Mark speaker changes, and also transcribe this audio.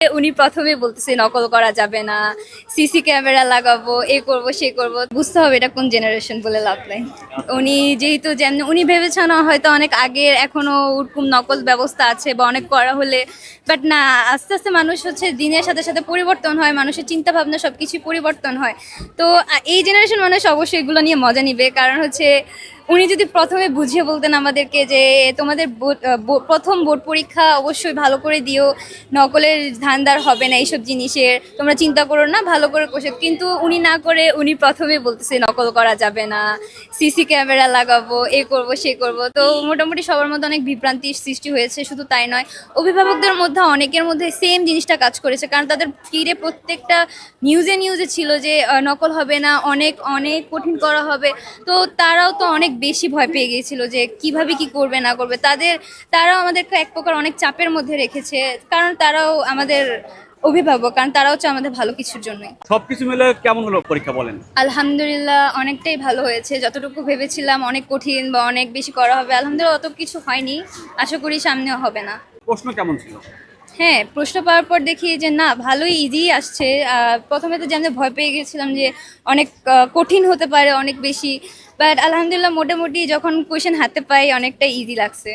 Speaker 1: উনি প্রথমে বলতেছে নকল করা যাবে না, সিসি ক্যামেরা লাগাবো, এ করব সে করব। বুঝতে হবে এটা কোন জেনারেশন বলে লাভ নাই। উনি যেহেতু যেমন উনি ভেবেছেন হয়তো অনেক আগের এখনো ওরকম নকল ব্যবস্থা আছে বা অনেক করা হলে, বাট না, আস্তে আস্তে মানুষ হচ্ছে দিনের সাথে সাথে পরিবর্তন হয়, মানুষের চিন্তা ভাবনা সবকিছু পরিবর্তন হয়। তো এই জেনারেশন মানুষ অবশ্যই এগুলো নিয়ে মজা নিবে, কারণ হচ্ছে উনি যদি প্রথমে বুঝিয়ে বলতেন আমাদেরকে যে তোমাদের প্রথম বোর্ড পরীক্ষা অবশ্যই ভালো করে দিও, নকলের ধান্দার হবে না, এইসব জিনিসের তোমরা চিন্তা করো না, ভালো করে কোষে। কিন্তু উনি না করে উনি প্রথমে বলতেছে নকল করা যাবে না, সিসি ক্যামেরা লাগাবো, এ করব সে করব। তো মোটামুটি সবার মধ্যে অনেক বিভ্রান্তির সৃষ্টি হয়েছে। শুধু তাই নয়, অভিভাবকদের মধ্যে অনেকের মধ্যে সেম জিনিসটা কাজ করেছে, কারণ তাদের ফিরে প্রত্যেকটা নিউজে নিউজে ছিল যে নকল হবে না, অনেক অনেক কঠিন করা হবে। তো তারাও তো অনেক বেশি ভয় পেয়ে গিয়েছিল যে কিভাবে কি করবে না করবে। তারাও আমাদেরকে এক প্রকার অনেক চাপের মধ্যে রেখেছে, কারণ তারাও আমাদের অভিভাবক, কারণ তারাও হচ্ছে আমাদের ভালো কিছুর জন্যই।
Speaker 2: সবকিছু মিলে কেমন হলো পরীক্ষা বলেন?
Speaker 1: আলহামদুলিল্লাহ অনেকটাই ভালো হয়েছে। যতটুকু ভেবেছিলাম অনেক কঠিন বা অনেক বেশি করা হবে, আলহামদুলিল্লাহ অত কিছু হয়নি। আশা করি সামনেও হবে না।
Speaker 2: প্রশ্ন কেমন ছিল?
Speaker 1: হ্যাঁ, প্রশ্ন পাওয়ার পর দেখি যে না, ভালোই ইজি আসছে। প্রথমে তো যেমন ভয় পেয়ে গেছিলাম যে অনেক কঠিন হতে পারে অনেক বেশি, বাট আলহামদুলিল্লাহ মোটামুটি যখন কোয়েশ্চেন হাতে পাই অনেকটা ইজি লাগছে।